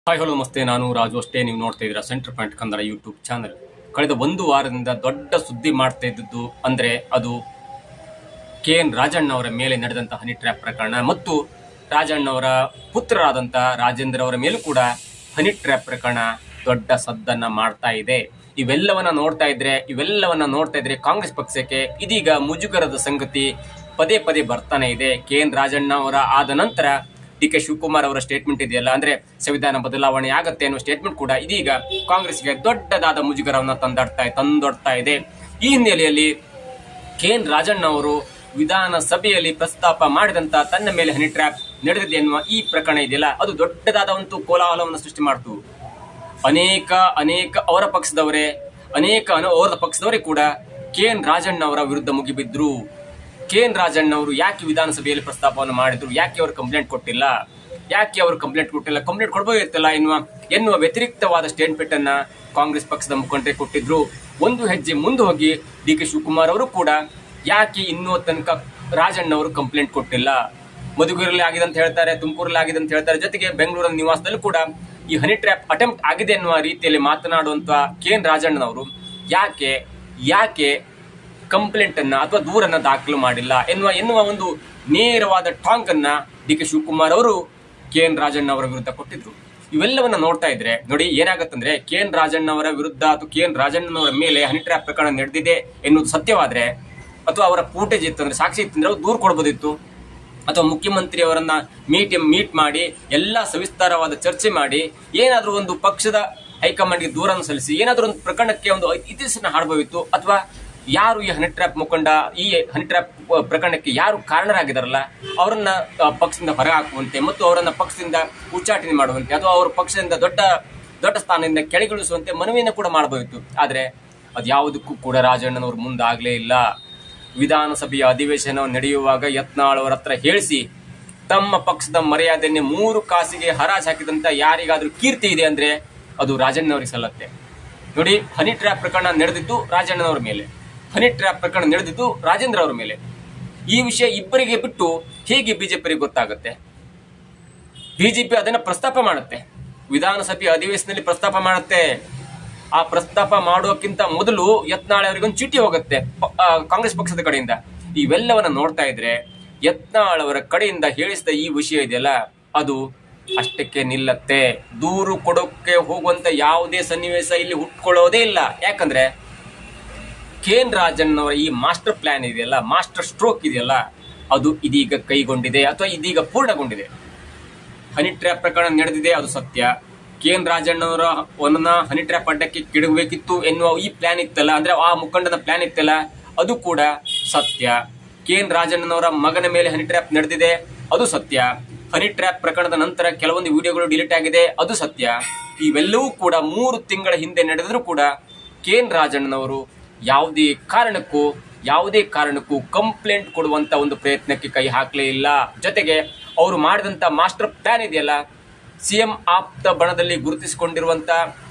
Hi hello ನಮಸ್ತೆ. ನಾನು ರಾಜು. ಅಷ್ಟೇ ನೀವು ನೋಡ್ತಾ ಇದ್ದೀರಾ centre point Kannada YouTube channel. ಕಳೆದ ಒಂದು ವಾರದಿಂದ ದೊಡ್ಡ ಸುದ್ದಿ ಮಾಡ್ತಾ ಇದ್ದದ್ದು ಅಂದ್ರೆ ಅದು KN ರಾಜಣ್ಣ ಅವರ ಮೇಲೆ ನಡೆದಂತಹ ಹನಿ ಟ್ರ್ಯಾಪ್ ಪ್ರಕರಣ ಮತ್ತು ರಾಜಣ್ಣ ಅವರ ಪುತ್ರರಾದಂಥ ರಾಜೇಂದ್ರ ಅವರ ಮೇಲೂ ಕೂಡ ಹನಿ ಟ್ರ್ಯಾಪ್ ಪ್ರಕರಣ ದೊಡ್ಡ ಸದ್ದನ್ನ ಮಾಡ್ತಾ ಇದೆ. ಇವೆಲ್ಲವನ್ನ ನೋಡ್ತಾ ಇದ್ರೆ ಕಾಂಗ್ರೆಸ್ ಪಕ್ಷಕ್ಕೆ ಇದೀಗ ಮುಜುಗರದ ಸಂಗತಿ ಪದೇ ಪದೇ ಬರ್ತಾನೆ ಇದೆ. KN ರಾಜಣ್ಣ ಅವರ ಆದ ನಂತರ DK ಶಿವಕುಮಾರ್ ಅವರ ಸ್ಟೇಟ್ಮೆಂಟ್ ಇದೆಯಲ್ಲ, ಅಂದ್ರೆ ಸಂವಿಧಾನ ಬದಲಾವಣೆ ಆಗತ್ತೆ ಅನ್ನೋ ಸ್ಟೇಟ್ಮೆಂಟ್ ಕೂಡ ಇದೀಗ ಕಾಂಗ್ರೆಸ್ಗೆ ದೊಡ್ಡದಾದ ಮುಜುಗರವನ್ನು ತಂದೊಡ್ತಾ ಇದೆ. ಈ ಹಿನ್ನೆಲೆಯಲ್ಲಿ KN ರಾಜಣ್ಣ ಅವರು ವಿಧಾನಸಭೆಯಲ್ಲಿ ಪ್ರಸ್ತಾಪ ಮಾಡಿದಂತ ತನ್ನ ಮೇಲೆ ಹನಿ ಟ್ರ್ಯಾಪ್ ನಡೆದಿದೆ ಎನ್ನುವ ಈ ಪ್ರಕರಣ ಇದೆಯಲ್ಲ, ಅದು ದೊಡ್ಡದಾದ ಒಂದು ಕೋಲಾಹಲವನ್ನು ಸೃಷ್ಟಿ ಮಾಡ್ತು. ಅನೇಕ ಅವರ ಪಕ್ಷದವರೇ ಕೂಡ KN ರಾಜಣ್ಣ ಅವರ ವಿರುದ್ಧ ಮುಗಿಬಿದ್ರು. KN ರಾಜಣ್ಣ ಅವರು ಯಾಕೆ ವಿಧಾನಸಭೆಯಲ್ಲಿ ಪ್ರಸ್ತಾಪವನ್ನು ಮಾಡಿದ್ರು, ಯಾಕೆ ಅವರು ಕಂಪ್ಲೇಂಟ್ ಕೊಟ್ಟಿಲ್ಲ, ಕಂಪ್ಲೇಂಟ್ ಕೊಡಬಹುದಿತ್ತಲ್ಲ ಎನ್ನುವ ವ್ಯತಿರಿಕ್ತವಾದ ಸ್ಟೇಟ್ಮೆಂಟ್ ಅನ್ನ ಕಾಂಗ್ರೆಸ್ ಪಕ್ಷದ ಮುಖಂಡರೇ ಕೊಟ್ಟಿದ್ರು. ಒಂದು ಹೆಜ್ಜೆ ಮುಂದೆ ಹೋಗಿ DK ಶಿವಕುಮಾರ್ ಅವರು ಕೂಡ ಯಾಕೆ ಇನ್ನೂ ತನಕ ರಾಜಣ್ಣ ಅವರು ಕಂಪ್ಲೇಂಟ್ ಕೊಟ್ಟಿಲ್ಲ, ಮಧುಗಿರಲ್ಲಿ ಆಗಿದೆ ಅಂತ ಹೇಳ್ತಾರೆ, ತುಮಕೂರಲ್ಲಿ ಆಗಿದೆ ಅಂತ ಹೇಳ್ತಾರೆ, ಜೊತೆಗೆ ಬೆಂಗಳೂರಿನ ನಿವಾಸದಲ್ಲೂ ಕೂಡ ಈ ಹನಿ ಟ್ರ್ಯಾಪ್ ಅಟೆಂಪ್ಟ್ ಆಗಿದೆ ಎನ್ನುವ ರೀತಿಯಲ್ಲಿ ಮಾತನಾಡುವಂತ KN ರಾಜಣ್ಣನವರು ಯಾಕೆ ಕಂಪ್ಲೇಂಟ್ ಅನ್ನ ಅಥವಾ ದೂರನ್ನ ದಾಖಲು ಮಾಡಿಲ್ಲ ಎನ್ನುವ ಒಂದು ನೇರವಾದ ಟಾಂಗ್ ಅನ್ನ DK ಶಿವಕುಮಾರ್ ಅವರು KN ರಾಜಣ್ಣ ಅವರ ವಿರುದ್ಧ ಕೊಟ್ಟಿದ್ರು. ಇವೆಲ್ಲವನ್ನ ನೋಡ್ತಾ ಇದ್ರೆ ನೋಡಿ ಏನಾಗತ್ತಂದ್ರೆ, KN ರಾಜಣ್ಣ ಅವರ ವಿರುದ್ಧ ಅಥವಾ KN ರಾಜಣ್ಣನವರ ಮೇಲೆ ಹನಿ ಟ್ರ್ಯಾಪ್ ಪ್ರಕರಣ ನಡೆದಿದೆ ಎನ್ನುವುದು ಸತ್ಯವಾದ್ರೆ ಅಥವಾ ಅವರ ಫೂಟೇಜ್ ಇತ್ತಂದ್ರೆ, ಸಾಕ್ಷಿ ಇತ್ತಂದ್ರೆ ಅವ್ರು ದೂರ ಕೊಡಬಹುದಿತ್ತು. ಅಥವಾ ಮುಖ್ಯಮಂತ್ರಿ ಅವರನ್ನ ಮೀಟ್ ಮಾಡಿ ಎಲ್ಲಾ ಸವಿಸ್ತಾರವಾದ ಚರ್ಚೆ ಮಾಡಿ ಏನಾದ್ರೂ ಒಂದು ಪಕ್ಷದ ಹೈಕಮಾಂಡ್ಗೆ ದೂರನ್ನು ಸಲ್ಲಿಸಿ ಏನಾದ್ರೂ ಒಂದು ಪ್ರಕರಣಕ್ಕೆ ಒಂದು ಇತಿಹಾಸನ ಹಾಡಬಹುದಿತ್ತು. ಅಥವಾ ಯಾರು ಈ ಹನಿ ಟ್ರ್ಯಾಪ್ ಈ ಹನಿ ಟ್ರ್ಯಾಪ್ ಪ್ರಕರಣಕ್ಕೆ ಯಾರು ಕಾರಣರಾಗಿದಾರಲ್ಲ ಅವರನ್ನ ಪಕ್ಷದಿಂದ ಹೊರ ಹಾಕುವಂತೆ ಮತ್ತು ಅವರನ್ನ ಪಕ್ಷದಿಂದ ಉಚ್ಚಾಟನೆ ಮಾಡುವಂತೆ ಅಥವಾ ಅವರ ಪಕ್ಷದಿಂದ ದೊಡ್ಡ ಸ್ಥಾನದಿಂದ ಕೆಳಗಿಳಿಸುವಂತೆ ಮನವಿಯನ್ನು ಕೂಡ ಮಾಡಬಹುದಿತ್ತು. ಆದ್ರೆ ಅದ್ಯಾವುದಕ್ಕೂ ಕೂಡ ರಾಜಣ್ಣನವರು ಮುಂದಾಗಲೇ ಇಲ್ಲ. ವಿಧಾನಸಭೆಯ ಅಧಿವೇಶನ ನಡೆಯುವಾಗ ಯತ್ನಾಳ್ ಅವರ ಹತ್ರ ಹೇಳಿಸಿ ತಮ್ಮ ಪಕ್ಷದ ಮರ್ಯಾದೆಯನ್ನೇ 3 ಕಾಸಿಗೆ ಹರಾಜು ಹಾಕಿದಂತ ಯಾರಿಗಾದ್ರೂ ಕೀರ್ತಿ ಇದೆ ಅಂದ್ರೆ ಅದು ರಾಜಣ್ಣನವರಿಗೆ ಸಲ್ಲತ್ತೆ. ನೋಡಿ, ಹನಿ ಟ್ರ್ಯಾಪ್ ಪ್ರಕರಣ ನಡೆದಿದ್ದು ರಾಜಣ್ಣನವರ ಮೇಲೆ, ಹನಿ ಟ್ರ್ಯಾಪ್ ಪ್ರಕರಣ ನಡೆದಿದ್ದು ರಾಜೇಂದ್ರ ಅವರ ಮೇಲೆ. ಈ ವಿಷಯ ಇಬ್ಬರಿಗೆ ಬಿಟ್ಟು ಹೇಗೆ ಬಿಜೆಪಿಗೆ ಗೊತ್ತಾಗುತ್ತೆ? ಬಿಜೆಪಿ ಅದನ್ನ ಪ್ರಸ್ತಾಪ ಮಾಡುತ್ತೆ, ವಿಧಾನಸಭೆ ಅಧಿವೇಶನದಲ್ಲಿ ಪ್ರಸ್ತಾಪ ಮಾಡುತ್ತೆ. ಆ ಪ್ರಸ್ತಾಪ ಮಾಡೋಕ್ಕಿಂತ ಮೊದಲು ಯತ್ನಾಳ್ ಅವರಿಗೊಂದು ಚೀಟಿ ಹೋಗುತ್ತೆ ಕಾಂಗ್ರೆಸ್ ಪಕ್ಷದ ಕಡೆಯಿಂದ. ಇವೆಲ್ಲವನ್ನ ನೋಡ್ತಾ ಇದ್ರೆ ಯತ್ನಾಳ್ ಅವರ ಕಡೆಯಿಂದ ಹೇಳಿಸಿದ ಈ ವಿಷಯ ಇದೆಯಲ್ಲ, ಅದು ಅಷ್ಟಕ್ಕೆ ನಿಲ್ಲತ್ತೆ. ದೂರು ಕೊಡೋಕೆ ಹೋಗುವಂತ ಯಾವುದೇ ಸನ್ನಿವೇಶ ಇಲ್ಲಿ ಹುಟ್ಕೊಳ್ಳೋದೇ ಇಲ್ಲ. ಯಾಕಂದ್ರೆ KN ರಾಜಣ್ಣವರ ಈ ಮಾಸ್ಟರ್ ಪ್ಲಾನ್ ಇದೆಯಲ್ಲ, ಮಾಸ್ಟರ್ ಸ್ಟ್ರೋಕ್ ಇದೆಯಲ್ಲ, ಅದು ಇದೀಗ ಕೈಗೊಂಡಿದೆ ಅಥವಾ ಇದೀಗ ಪೂರ್ಣಗೊಂಡಿದೆ. ಹನಿ ಟ್ರ್ಯಾಪ್ ಪ್ರಕರಣ ನಡೆದಿದೆ, ಅದು ಸತ್ಯ. KN ರಾಜಣ್ಣವರ ಹನಿ ಟ್ರ್ಯಾಪ್ ಅಡ್ಡಕ್ಕೆ ಕೆಡಗಬೇಕಿತ್ತು ಎನ್ನುವ ಈ ಪ್ಲಾನ್ ಇತ್ತಲ್ಲ, ಅಂದ್ರೆ ಆ ಮುಖಂಡನ ಪ್ಲಾನ್ ಇತ್ತಲ್ಲ, ಅದು ಕೂಡ ಸತ್ಯ. KN ರಾಜಣ್ಣನವರ ಮಗನ ಮೇಲೆ ಹನಿ ಟ್ರ್ಯಾಪ್ ನಡೆದಿದೆ, ಅದು ಸತ್ಯ. ಹನಿ ಟ್ರ್ಯಾಪ್ ಪ್ರಕರಣದ ನಂತರ ಕೆಲವೊಂದು ವಿಡಿಯೋಗಳು ಡಿಲೀಟ್ ಆಗಿದೆ, ಅದು ಸತ್ಯ. ಇವೆಲ್ಲವೂ ಕೂಡ 3 ತಿಂಗಳ ಹಿಂದೆ ನಡೆದರೂ ಕೂಡ KN ರಾಜಣ್ಣನವರು ಯಾವುದೇ ಕಾರಣಕ್ಕೂ ಕಂಪ್ಲೇಂಟ್ ಕೊಡುವಂತ ಒಂದು ಪ್ರಯತ್ನಕ್ಕೆ ಕೈ ಹಾಕಲೇ ಇಲ್ಲ. ಜೊತೆಗೆ ಅವರು ಮಾಡಿದಂತ ಮಾಸ್ಟರ್ ಪ್ಲಾನ್ ಇದೆಯಲ್ಲ, CM ಆಪ್ತ ಬಣದಲ್ಲಿ ಗುರುತಿಸಿಕೊಂಡಿರುವಂತ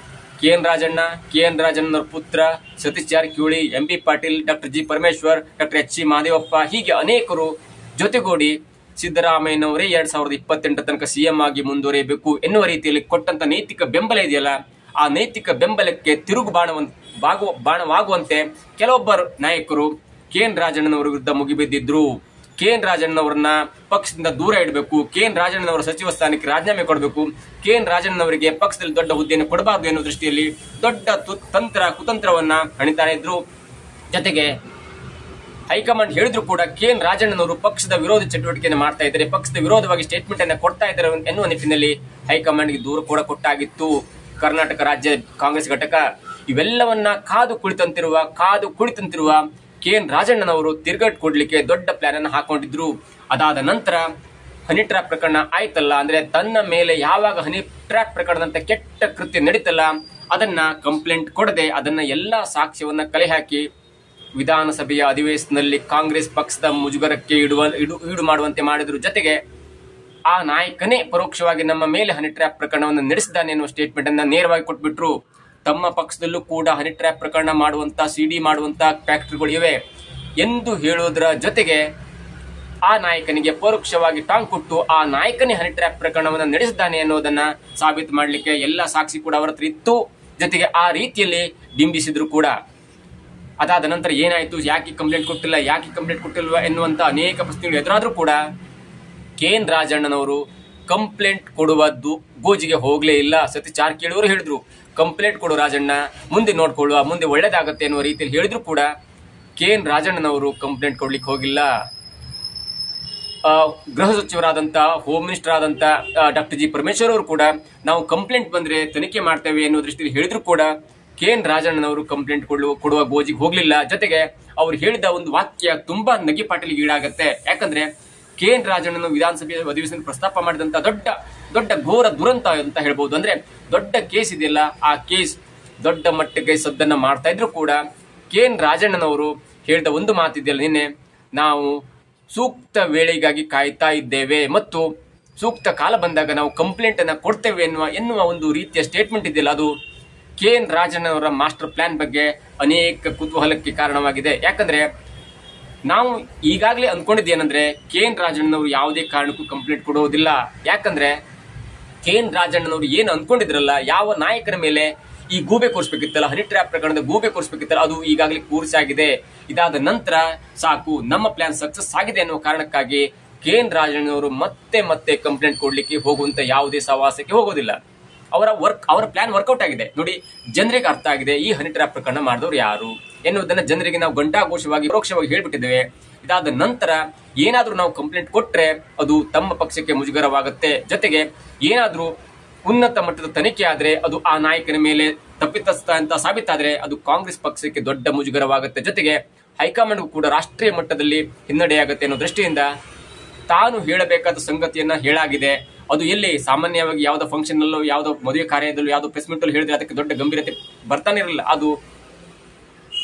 KN ರಾಜಣ್ಣನವರ ಪುತ್ರ Satish Jarkiholi, MP Patil, doctor G Parameshwar, doctor HC Mahadevappa, ಹೀಗೆ ಅನೇಕರು ಜೊತೆಗೂಡಿ ಸಿದ್ದರಾಮಯ್ಯನವರೇ 2028 ತನಕ CM ಆಗಿ ಮುಂದುವರಿಯಬೇಕು ಎನ್ನುವ ರೀತಿಯಲ್ಲಿ ಕೊಟ್ಟಂತ ನೈತಿಕ ಬೆಂಬಲ ಇದೆಯಲ್ಲ, ಆ ನೈತಿಕ ಬೆಂಬಲಕ್ಕೆ ತಿರುಗು ಬಾಣವಾಗುವಂತೆ ಕೆಲವೊಬ್ಬರು ನಾಯಕರು KN ರಾಜಣ್ಣನವರ ವಿರುದ್ಧ ಮುಗಿಬಿದ್ದಿದ್ರು. KN ರಾಜಣ್ಣನವರನ್ನ ಪಕ್ಷದಿಂದ ದೂರ ಇಡಬೇಕು, KN ರಾಜಣ್ಣನವರ ಸಚಿವ ಸ್ಥಾನಕ್ಕೆ ರಾಜೀನಾಮೆ ಕೊಡಬೇಕು, KN ರಾಜಣ್ಣನವರಿಗೆ ಪಕ್ಷದಲ್ಲಿ ದೊಡ್ಡ ಹುದ್ದೆಯನ್ನು ಕೊಡಬಾರದು ಎನ್ನುವ ದೃಷ್ಟಿಯಲ್ಲಿ ದೊಡ್ಡ ಕುತಂತ್ರವನ್ನ ಹಣಿತಾನೆ ಇದ್ರು. ಜೊತೆಗೆ ಹೈಕಮಾಂಡ್ ಹೇಳಿದ್ರು ಕೂಡ KN ರಾಜಣ್ಣನವರು ಪಕ್ಷದ ವಿರೋಧ ಚಟುವಟಿಕೆಯನ್ನು ಮಾಡ್ತಾ ಇದ್ದಾರೆ, ಪಕ್ಷದ ವಿರೋಧವಾಗಿ ಸ್ಟೇಟ್ಮೆಂಟ್ ಅನ್ನು ಕೊಡ್ತಾ ಇದ್ದಾರೆ ಎನ್ನುವ ನಿಟ್ಟಿನಲ್ಲಿ ಹೈಕಮಾಂಡ್ಗೆ ದೂರ ಕೂಡ ಕೊಟ್ಟಾಗಿತ್ತು ಕರ್ನಾಟಕ ರಾಜ್ಯ ಕಾಂಗ್ರೆಸ್ ಘಟಕ. ಇವೆಲ್ಲವನ್ನ ಕಾದು ಕುಳಿತಂತಿರುವ KN ರಾಜಣ್ಣನವರು ತಿರುಗೇಟು ಕೊಡ್ಲಿಕ್ಕೆ ದೊಡ್ಡ ಪ್ಲಾನ್ ಅನ್ನು ಹಾಕೊಂಡಿದ್ರು. ಅದಾದ ನಂತರ ಹನಿ ಟ್ರ್ಯಾಪ್ ಪ್ರಕರಣ ಆಯ್ತಲ್ಲ, ಅಂದ್ರೆ ತನ್ನ ಮೇಲೆ ಯಾವಾಗ ಹನಿ ಟ್ರ್ಯಾಪ್ ಪ್ರಕರಣದಂತ ಕೆಟ್ಟ ಕೃತ್ಯ ನಡೀತಲ್ಲ, ಅದನ್ನ ಕಂಪ್ಲೇಂಟ್ ಕೊಡದೆ ಅದನ್ನ ಎಲ್ಲಾ ಸಾಕ್ಷ್ಯವನ್ನ ಕಲೆ ಹಾಕಿ ವಿಧಾನಸಭೆಯ ಅಧಿವೇಶನದಲ್ಲಿ ಕಾಂಗ್ರೆಸ್ ಪಕ್ಷದ ಮುಜುಗರಕ್ಕೆ ಈಡು ಮಾಡುವಂತೆ ಮಾಡಿದ್ರು. ಜೊತೆಗೆ ಆ ನಾಯಕನೇ ಪರೋಕ್ಷವಾಗಿ ನಮ್ಮ ಮೇಲೆ ಹನಿ ಟ್ರ್ಯಾಪ್ ಪ್ರಕರಣವನ್ನು ನಡೆಸಿದ್ದಾನೆ ಎನ್ನುವ ಸ್ಟೇಟ್ಮೆಂಟ್ ಅನ್ನ ನೇರವಾಗಿ ಕೊಟ್ಬಿಟ್ರು. ತಮ್ಮ ಪಕ್ಷದಲ್ಲೂ ಕೂಡ ಹನಿ ಟ್ರ್ಯಾಪ್ ಪ್ರಕರಣ ಮಾಡುವಂತ CD ಮಾಡುವಂತ ಫ್ಯಾಕ್ಟರಿಗಳು ಇವೆ ಎಂದು ಹೇಳೋದ್ರ ಜೊತೆಗೆ ಆ ನಾಯಕನಿಗೆ ಪರೋಕ್ಷವಾಗಿ ಟಾಂಗ್ ಕೊಟ್ಟು ಆ ನಾಯಕನೇ ಹನಿ ಟ್ರ್ಯಾಪ್ ಪ್ರಕರಣವನ್ನು ನಡೆಸಿದ್ದಾನೆ ಅನ್ನೋದನ್ನ ಸಾಬೀತು ಮಾಡಲಿಕ್ಕೆ ಎಲ್ಲ ಸಾಕ್ಷಿ ಕೂಡ ಅವರ ಹತ್ರ ಇತ್ತು. ಜೊತೆಗೆ ಆ ರೀತಿಯಲ್ಲಿ ಬಿಂಬಿಸಿದ್ರು ಕೂಡ. ಅದಾದ ನಂತರ ಏನಾಯ್ತು, ಯಾಕೆ ಕಂಪ್ಲೇಂಟ್ ಕೊಟ್ಟಿಲ್ವಾ ಎನ್ನುವಂತ ಅನೇಕ ಪ್ರಶ್ನೆಗಳು ಎದುರಾದ್ರೂ ಕೂಡ KN ರಾಜಣ್ಣನವರು ಕಂಪ್ಲೇಂಟ್ ಕೊಡುವದ್ದು ಗೋಜಿಗೆ ಹೋಗ್ಲೇ ಇಲ್ಲ. ಸತೀಶ್ ಜಾರಕಿಹೊಳಿ ಅವರು ಹೇಳಿದ್ರು, ಕಂಪ್ಲೇಂಟ್ ಕೊಡು ರಾಜಣ್ಣ, ಮುಂದೆ ನೋಡ್ಕೊಳ್ಳುವ, ಮುಂದೆ ಒಳ್ಳೇದಾಗತ್ತೆ ಅನ್ನುವ ರೀತಿಯಲ್ಲಿ ಹೇಳಿದ್ರು ಕೂಡ KN ರಾಜಣ್ಣನವರು ಕಂಪ್ಲೇಂಟ್ ಕೊಡ್ಲಿಕ್ಕೆ ಹೋಗಿಲ್ಲ. ಗೃಹ ಸಚಿವರಾದಂತ, ಹೋಮ್ ಮಿನಿಸ್ಟರ್ ಆದಂತ ಡಾಕ್ಟರ್ ಜಿ ಪರಮೇಶ್ವರ್ ಅವರು ಕೂಡ ನಾವು ಕಂಪ್ಲೇಂಟ್ ಬಂದ್ರೆ ತನಿಖೆ ಮಾಡ್ತೇವೆ ಅನ್ನೋ ದೃಷ್ಟಿಯಲ್ಲಿ ಹೇಳಿದ್ರು ಕೂಡ KN ರಾಜಣ್ಣನವರು ಕಂಪ್ಲೇಂಟ್ ಕೊಡುವ ಗೋಜಿಗೆ ಹೋಗ್ಲಿಲ್ಲ. ಜೊತೆಗೆ ಅವ್ರು ಹೇಳಿದ ಒಂದು ವಾಕ್ಯ ತುಂಬಾ ನಗಿಪಾಟಲಿಗೆ ಈಡಾಗತ್ತೆ. ಯಾಕಂದ್ರೆ KN ರಾಜಣ್ಣನ ವಿಧಾನಸಭೆ ಅಧಿವೇಶನ ಪ್ರಸ್ತಾಪ ಮಾಡಿದಂತ ದೊಡ್ಡ ಘೋರ ದುರಂತ ಅಂತ ಹೇಳ್ಬಹುದು. ಅಂದ್ರೆ ದೊಡ್ಡ ಕೇಸ್ ಇದೆಯಲ್ಲ, ಆ ಕೇಸ್ ದೊಡ್ಡ ಮಟ್ಟಕ್ಕೆ ಸದ್ದನ್ನ ಮಾಡ್ತಾ ಇದ್ರು ಕೂಡ KN ರಾಜಣ್ಣನವರು ಹೇಳಿದ ಒಂದು ಮಾತಿದೆಯಲ್ಲ ನಿನ್ನೆ, ನಾವು ಸೂಕ್ತ ವೇಳೆಗಾಗಿ ಕಾಯ್ತಾ ಇದ್ದೇವೆ ಮತ್ತು ಸೂಕ್ತ ಕಾಲ ಬಂದಾಗ ನಾವು ಕಂಪ್ಲೇಂಟ್ ಅನ್ನ ಕೊಡ್ತೇವೆ ಎನ್ನುವ ಒಂದು ರೀತಿಯ ಸ್ಟೇಟ್ಮೆಂಟ್ ಇದೆಯಲ್ಲ, ಅದು KN ರಾಜಣ್ಣನವರ ಮಾಸ್ಟರ್ ಪ್ಲಾನ್ ಬಗ್ಗೆ ಅನೇಕ ಕುತೂಹಲಕ್ಕೆ ಕಾರಣವಾಗಿದೆ. ಯಾಕಂದ್ರೆ ನಾವು ಈಗಾಗಲೇ ಅಂದ್ಕೊಂಡಿದ್ದೇನೆಂದ್ರೆ KN ರಾಜಣ್ಣನವರು ಯಾವುದೇ ಕಾರಣಕ್ಕೂ ಕಂಪ್ಲೇಂಟ್ ಕೊಡುವುದಿಲ್ಲ. ಯಾಕಂದ್ರೆ KN ರಾಜಣ್ಣನವರು ಏನು ಅಂದ್ಕೊಂಡಿದ್ರಲ್ಲ, ಯಾವ ನಾಯಕನ ಮೇಲೆ ಈ ಗೂಬೆ ಕೂರಿಸಬೇಕಿತ್ತಲ್ಲ, ಹನಿ ಟ್ರ್ಯಾಪ್ ಪ್ರಕರಣದ ಗೂಬೆ ಕೂರಿಸಬೇಕಿತ್ತಲ್ಲ, ಅದು ಈಗಾಗಲೇ ಕೂರಿಸಾಗಿದೆ. ಇದಾದ ನಂತರ ಸಾಕು, ನಮ್ಮ ಪ್ಲಾನ್ ಸಕ್ಸಸ್ ಆಗಿದೆ ಅನ್ನುವ ಕಾರಣಕ್ಕಾಗಿ KN ರಾಜಣ್ಣನವರು ಮತ್ತೆ ಕಂಪ್ಲೇಂಟ್ ಕೊಡ್ಲಿಕ್ಕೆ ಹೋಗುವಂತ ಯಾವುದೇ ಸವಾಸಕ್ಕೆ ಹೋಗೋದಿಲ್ಲ. ಅವರ ಪ್ಲಾನ್ ವರ್ಕೌಟ್ ಆಗಿದೆ ನೋಡಿ, ಜನರಿಗೆ ಅರ್ಥ ಆಗಿದೆ ಈ ಹನಿ ಟ್ರ್ಯಾಪ್ ಪ್ರಕರಣ ಮಾಡಿದವರು ಯಾರು ಎನ್ನುವುದನ್ನ ಜನರಿಗೆ ನಾವು ಘಂಟಾಘೋಷವಾಗಿ ಪರೋಕ್ಷವಾಗಿ ಹೇಳ್ಬಿಟ್ಟಿದ್ದೇವೆ. ಇದಾದ ನಂತರ ಏನಾದ್ರೂ ನಾವು ಕಂಪ್ಲೇಂಟ್ ಕೊಟ್ರೆ ಅದು ತಮ್ಮ ಪಕ್ಷಕ್ಕೆ ಮುಜುಗರವಾಗುತ್ತೆ. ಜೊತೆಗೆ ಏನಾದ್ರೂ ಉನ್ನತ ಮಟ್ಟದ ತನಿಖೆ ಆದ್ರೆ ಅದು ಆ ನಾಯಕನ ಮೇಲೆ ತಪ್ಪಿತಸ್ಥ ಅಂತ ಸಾಬೀತಾದ್ರೆ ಅದು ಕಾಂಗ್ರೆಸ್ ಪಕ್ಷಕ್ಕೆ ದೊಡ್ಡ ಮುಜುಗರವಾಗುತ್ತೆ. ಜೊತೆಗೆ ಹೈಕಮಾಂಡ್ಗೂ ಕೂಡ ರಾಷ್ಟ್ರೀಯ ಮಟ್ಟದಲ್ಲಿ ಹಿನ್ನಡೆಯಾಗುತ್ತೆ ಅನ್ನೋ ದೃಷ್ಟಿಯಿಂದ ತಾನು ಹೇಳಬೇಕಾದ ಸಂಗತಿಯನ್ನ ಹೇಳಾಗಿದೆ. ಅದು ಎಲ್ಲಿ ಸಾಮಾನ್ಯವಾಗಿ ಯಾವುದೋ ಫಂಕ್ಷನ್ ಅಲ್ಲೋ, ಯಾವುದೋ ಮದುವೆ ಕಾರ್ಯದಲ್ಲೂ, ಯಾವುದೋ ಪ್ರೆಸ್ ಮೀಟ್ ಅಲ್ಲಿ ಹೇಳಿದ್ರೆ ಅದಕ್ಕೆ ದೊಡ್ಡ ಗಂಭೀರತೆ ಬರ್ತಾನೆ ಇರಲಿಲ್ಲ. ಅದು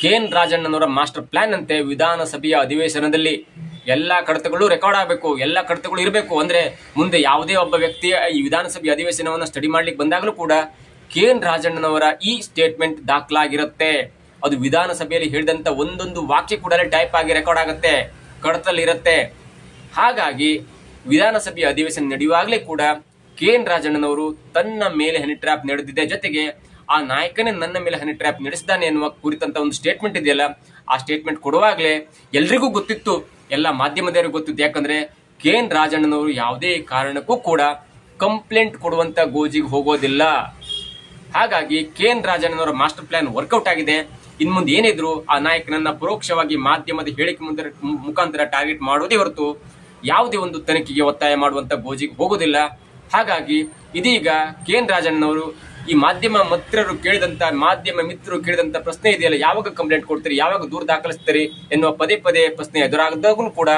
KN ರಾಜಣ್ಣನವರ ಮಾಸ್ಟರ್ ಪ್ಲಾನ್ ಅಂತೆ ವಿಧಾನಸಭೆಯ ಅಧಿವೇಶನದಲ್ಲಿ ಎಲ್ಲಾ ಕಡತಗಳು ರೆಕಾರ್ಡ್ ಆಗಬೇಕು, ಎಲ್ಲಾ ಕಡತಗಳು ಇರಬೇಕು. ಅಂದ್ರೆ ಮುಂದೆ ಯಾವುದೇ ಒಬ್ಬ ವ್ಯಕ್ತಿಯ ಈ ವಿಧಾನಸಭೆ ಅಧಿವೇಶನವನ್ನು ಸ್ಟಡಿ ಮಾಡ್ಲಿಕ್ಕೆ ಬಂದಾಗಲೂ ಕೂಡ KN ರಾಜಣ್ಣನವರ ಈ ಸ್ಟೇಟ್ಮೆಂಟ್ ದಾಖಲಾಗಿರುತ್ತೆ. ಅದು ವಿಧಾನಸಭೆಯಲ್ಲಿ ಹೇಳಿದಂತ ಒಂದೊಂದು ವಾಕ್ಯ ಕೂಡ ಟೈಪ್ ಆಗಿ ರೆಕಾರ್ಡ್ ಆಗುತ್ತೆ, ಕಡತಲ್ಲಿ ಇರುತ್ತೆ. ಹಾಗಾಗಿ ವಿಧಾನಸಭೆಯ ಅಧಿವೇಶನ ನಡೆಯುವಾಗಲೇ ಕೂಡ KN ರಾಜಣ್ಣನವರು ತನ್ನ ಮೇಲೆ ಹನಿ ಟ್ರ್ಯಾಪ್ ನಡೆದಿದೆ, ಜೊತೆಗೆ ಆ ನಾಯಕನೇ ನನ್ನ ಮೇಲೆ ಹನಿ ಟ್ರ್ಯಾಪ್ ನಡೆಸಿದ್ದಾನೆ ಎನ್ನುವ ಕುರಿತಂತ ಒಂದು ಸ್ಟೇಟ್ಮೆಂಟ್ ಇದೆಯಲ್ಲ, ಆ ಸ್ಟೇಟ್ಮೆಂಟ್ ಕೊಡುವಾಗಲೇ ಎಲ್ರಿಗೂ ಗೊತ್ತಿತ್ತು, ಎಲ್ಲ ಮಾಧ್ಯಮದವರಿಗೂ ಗೊತ್ತಿತ್ತು. ಯಾಕಂದ್ರೆ KN ರಾಜಣ್ಣನವರು ಯಾವುದೇ ಕಾರಣಕ್ಕೂ ಕೂಡ ಕಂಪ್ಲೇಂಟ್ ಕೊಡುವಂತ ಗೋಜಿಗೆ ಹೋಗೋದಿಲ್ಲ. ಹಾಗಾಗಿ KN ರಾಜಣ್ಣನವರ ಮಾಸ್ಟರ್ ಪ್ಲಾನ್ ವರ್ಕೌಟ್ ಆಗಿದೆ. ಇನ್ ಮುಂದೆ ಏನಿದ್ರು ಆ ನಾಯಕನನ್ನ ಪರೋಕ್ಷವಾಗಿ ಮಾಧ್ಯಮದ ಹೇಳಿಕೆ ಮುಖಾಂತರ ಟಾರ್ಗೆಟ್ ಮಾಡೋದೇ ಹೊರತು ಯಾವುದೇ ಒಂದು ತನಿಖೆಗೆ ಒತ್ತಾಯ ಮಾಡುವಂತ ಗೋಜಿಗೆ ಹೋಗೋದಿಲ್ಲ. ಹಾಗಾಗಿ ಇದೀಗ KN ರಾಜಣ್ಣನವರು ಈ ಮಾಧ್ಯಮ ಮಿತ್ರರು ಕೇಳಿದಂತ ಪ್ರಶ್ನೆ ಇದೆಯಲ್ಲ, ಯಾವಾಗ ಕಂಪ್ಲೇಂಟ್ ಕೊಡ್ತೀರಿ, ಯಾವಾಗ ದೂರ ದಾಖಲಿಸ್ತೀರಿ ಎನ್ನುವ ಪದೇ ಪ್ರಶ್ನೆ ಎದುರಾಗದಾಗೂ ಕೂಡ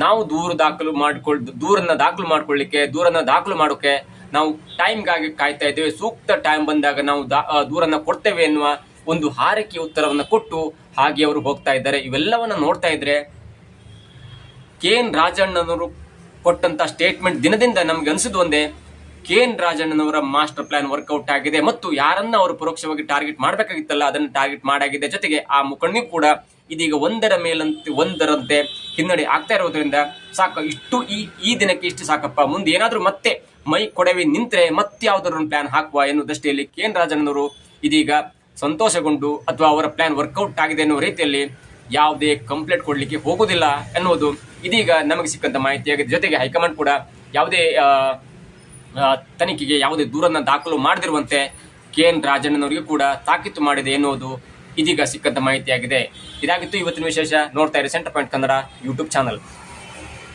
ನಾವು ದೂರನ್ನ ದಾಖಲು ಮಾಡೋಕೆ ನಾವು ಟೈಮ್ಗಾಗಿ ಕಾಯ್ತಾ ಇದ್ದೇವೆ. ಸೂಕ್ತ ಟೈಮ್ ಬಂದಾಗ ನಾವು ದೂರನ್ನ ಕೊಡ್ತೇವೆ ಎನ್ನುವ ಒಂದು ಹಾರೈಕೆ ಉತ್ತರವನ್ನ ಕೊಟ್ಟು ಹಾಗೆ ಅವರು ಹೋಗ್ತಾ ಇದ್ದಾರೆ. ಇವೆಲ್ಲವನ್ನ ನೋಡ್ತಾ ಇದ್ರೆ KN ರಾಜಣ್ಣನವರು ಕೊಟ್ಟಂತ ಸ್ಟೇಟ್ಮೆಂಟ್ ದಿನದಿಂದ ನಮ್ಗೆ ಅನ್ಸಿದ್ ಒಂದೇ, KN ರಾಜಣ್ಣನವರ ಮಾಸ್ಟರ್ ಪ್ಲಾನ್ ವರ್ಕೌಟ್ ಆಗಿದೆ ಮತ್ತು ಯಾರನ್ನ ಅವರು ಪರೋಕ್ಷವಾಗಿ ಟಾರ್ಗೆಟ್ ಮಾಡಬೇಕಾಗಿತ್ತಲ್ಲ ಅದನ್ನು ಟಾರ್ಗೆಟ್ ಮಾಡಾಗಿದೆ. ಜೊತೆಗೆ ಆ ಮುಖಂಡನಿಗೂ ಕೂಡ ಇದೀಗ ಒಂದರಂತೆ ಹಿನ್ನಡೆ ಆಗ್ತಾ ಇರೋದ್ರಿಂದ ಸಾಕು, ಈ ದಿನಕ್ಕೆ ಇಷ್ಟು ಸಾಕಪ್ಪ, ಮುಂದೆ ಏನಾದ್ರೂ ಮತ್ತೆ ಮೈ ಕೊಡವಿ ನಿಂತ್ರೆ ಮತ್ತೆ ಯಾವ್ದಾದ್ರು ಪ್ಲಾನ್ ಹಾಕುವ ಎನ್ನುವ ದೃಷ್ಟಿಯಲ್ಲಿ KN ರಾಜಣ್ಣನವರು ಇದೀಗ ಸಂತೋಷಗೊಂಡು ಅಥವಾ ಅವರ ಪ್ಲಾನ್ ವರ್ಕೌಟ್ ಆಗಿದೆ ಎನ್ನುವ ರೀತಿಯಲ್ಲಿ ಯಾವುದೇ ಕಂಪ್ಲೇಂಟ್ ಕೊಡ್ಲಿಕ್ಕೆ ಹೋಗುದಿಲ್ಲ ಎನ್ನುವುದು ಇದೀಗ ನಮಗೆ ಸಿಕ್ಕಂತ ಮಾಹಿತಿಯಾಗಿದೆ. ಜೊತೆಗೆ ಹೈಕಮಾಂಡ್ ಕೂಡ ಯಾವುದೇ ತನಿಖೆಗೆ ಯಾವುದೇ ದೂರನ್ನ ದಾಖಲು ಮಾಡದಿರುವಂತೆ KN ರಾಜಣ್ಣನವರಿಗೆ ಕೂಡ ತಾಕೀತು ಮಾಡಿದೆ ಎನ್ನುವುದು ಇದೀಗ ಸಿಕ್ಕಂತ ಮಾಹಿತಿಯಾಗಿದೆ. ಇದಾಗಿತ್ತು ಇವತ್ತಿನ ವಿಶೇಷ. ನೋಡ್ತಾ ಇರಿ centre point Kannada YouTube channel.